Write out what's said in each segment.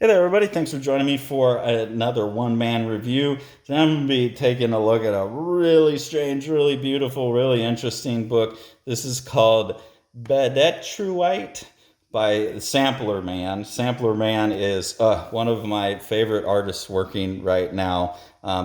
Hey there, everybody. Thanks for joining me for another one-man review. Today I'm going to be taking a look at a really strange, really beautiful, really interesting book. This is called BEDETRUITE by Samplerman. Samplerman is one of my favorite artists working right now.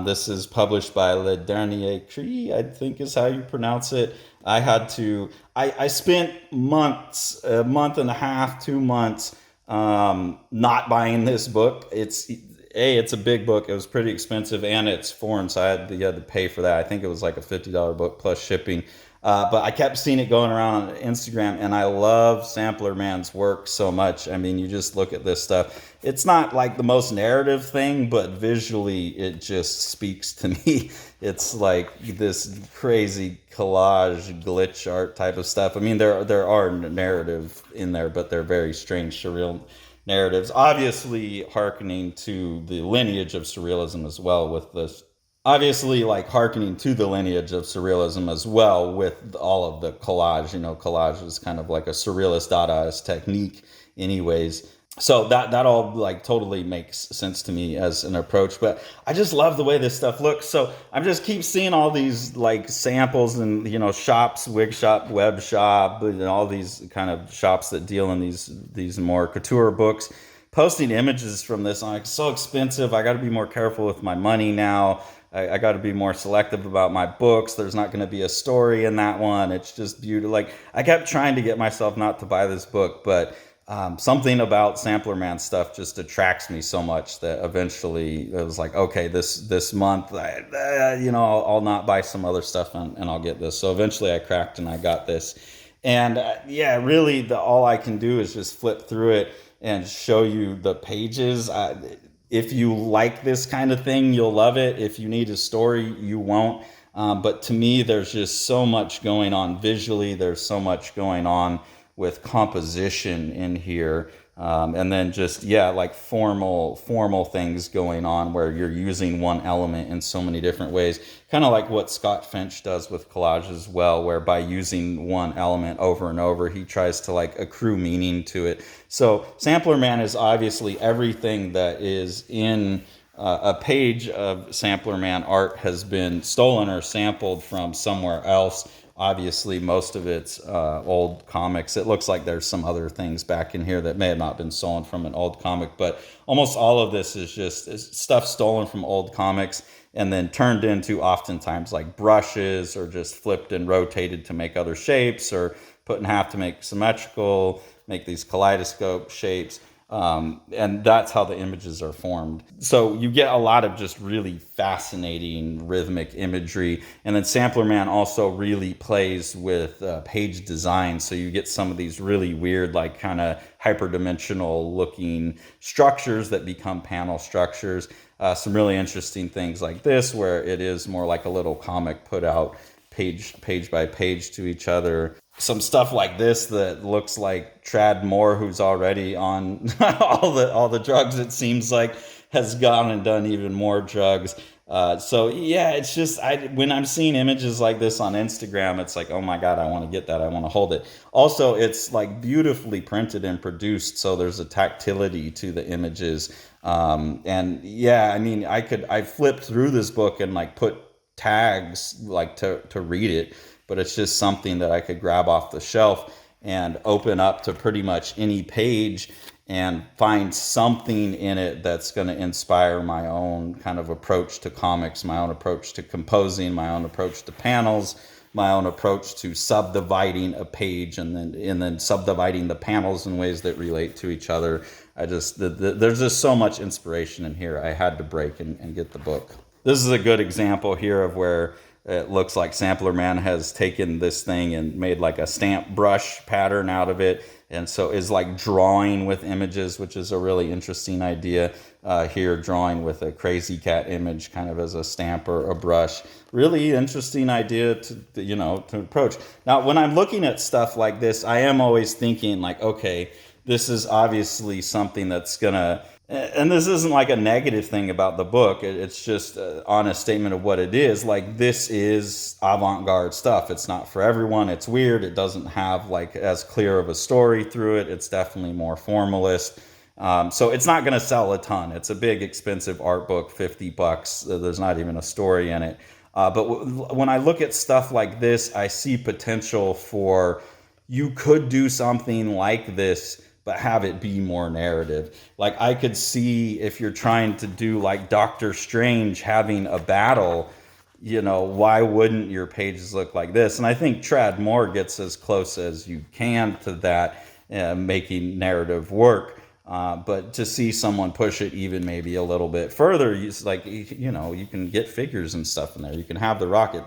This is published by Le Dernier Cri, I think is how you pronounce it. I spent months, a month and a half, 2 months, not buying this book. It's a big book. It was pretty expensive, and it's foreign, so you had to pay for that. I think it was like a $50 book plus shipping. But I kept seeing it going around on Instagram, and I love Sampler Man's work so much. I mean, you just look at this stuff. It's not like the most narrative thing, but visually it just speaks to me. It's like this crazy collage, glitch art type of stuff. I mean, there are narrative in there, but they're very strange, surreal narratives. Obviously, hearkening to the lineage of surrealism as well with this obviously like hearkening to the lineage of surrealism as well with all of the collage. Collage is kind of like a surrealist dadaist technique anyways. So that all like totally makes sense to me as an approach, but I just love the way this stuff looks. So I just keep seeing all these like samples and shops, wig shop, web shop, and all these kind of shops that deal in these more couture books posting images from this. I'm like, so expensive. I got to be more careful with my money now. I got to be more selective about my books. There's not going to be a story in that one. It's just beautiful. Like I kept trying to get myself not to buy this book, but something about Samplerman stuff just attracts me so much that eventually it was like, okay, this month, I'll not buy some other stuff and I'll get this. So eventually I cracked and I got this. And yeah, really, all I can do is just flip through it and show you the pages. If you like this kind of thing, you'll love it. If you need a story, you won't. But to me, there's just so much going on visually. There's so much going on with composition in here. And then just, yeah, like formal things going on where you're using one element in so many different ways. Kind of like what Scott Finch does with collage as well, where by using one element over and over, he tries to like accrue meaning to it. So Samplerman is obviously everything that is in a page of Samplerman art has been stolen or sampled from somewhere else. Obviously, most of it's old comics. It looks like there's some other things back in here that may have not been stolen from an old comic, but almost all of this is stuff stolen from old comics and then turned into oftentimes like brushes or just flipped and rotated to make other shapes or put in half to make symmetrical, make these kaleidoscope shapes. And that's how the images are formed. So you get a lot of just really fascinating rhythmic imagery. And then Samplerman also really plays with page design. So you get some of these really weird, like kind of hyperdimensional looking structures that become panel structures. Some really interesting things like this, where it is more like a little comic put out page by page to each other. Some stuff like this that looks like Trad Moore, who's already on all the drugs, it seems like, has gone and done even more drugs. So yeah, it's just when I'm seeing images like this on Instagram, it's like, oh my God, I want to get that. I want to hold it. Also, it's like beautifully printed and produced, so there's a tactility to the images. And yeah, I mean, I flipped through this book and like put tags like to read it, but it's just something that I could grab off the shelf and open up to pretty much any page and find something in it that's going to inspire my own kind of approach to comics, my own approach to composing, my own approach to panels, my own approach to subdividing a page and then subdividing the panels in ways that relate to each other. There's just so much inspiration in here. I had to break and get the book. This is a good example here of where it looks like Samplerman has taken this thing and made like a stamp brush pattern out of it. And so is like drawing with images, which is a really interesting idea here, drawing with a crazy cat image kind of as a stamp or a brush. Really interesting idea to approach. Now, when I'm looking at stuff like this, I am always thinking like, okay, this is obviously something that's gonna, and this isn't like a negative thing about the book. It's just an honest statement of what it is. Like, this is avant-garde stuff. It's not for everyone. It's weird. It doesn't have like as clear of a story through it. It's definitely more formalist. So it's not going to sell a ton. It's a big, expensive art book, $50. There's not even a story in it. When I look at stuff like this, I see potential for you could do something like this, but have it be more narrative. Like I could see if you're trying to do like Doctor Strange having a battle, why wouldn't your pages look like this? And I think Trad Moore gets as close as you can to that, making narrative work. But to see someone push it even maybe a little bit further, you can get figures and stuff in there. You can have the rocket.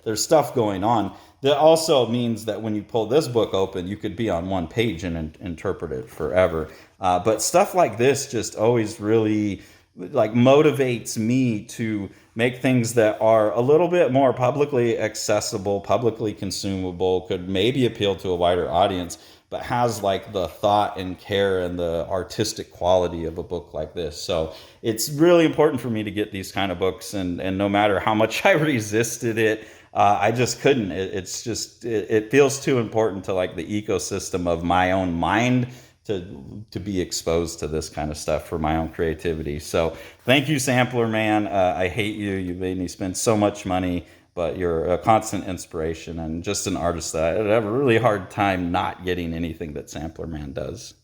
There's stuff going on. That also means that when you pull this book open, you could be on one page and interpret it forever. But stuff like this just always really like motivates me to make things that are a little bit more publicly accessible, publicly consumable, could maybe appeal to a wider audience, but has like the thought and care and the artistic quality of a book like this. So it's really important for me to get these kind of books, and no matter how much I resisted it, I just couldn't. It feels too important to like the ecosystem of my own mind to be exposed to this kind of stuff for my own creativity. So thank you, Samplerman. I hate you. You made me spend so much money, but you're a constant inspiration and just an artist that I'd have a really hard time not getting anything that Samplerman does.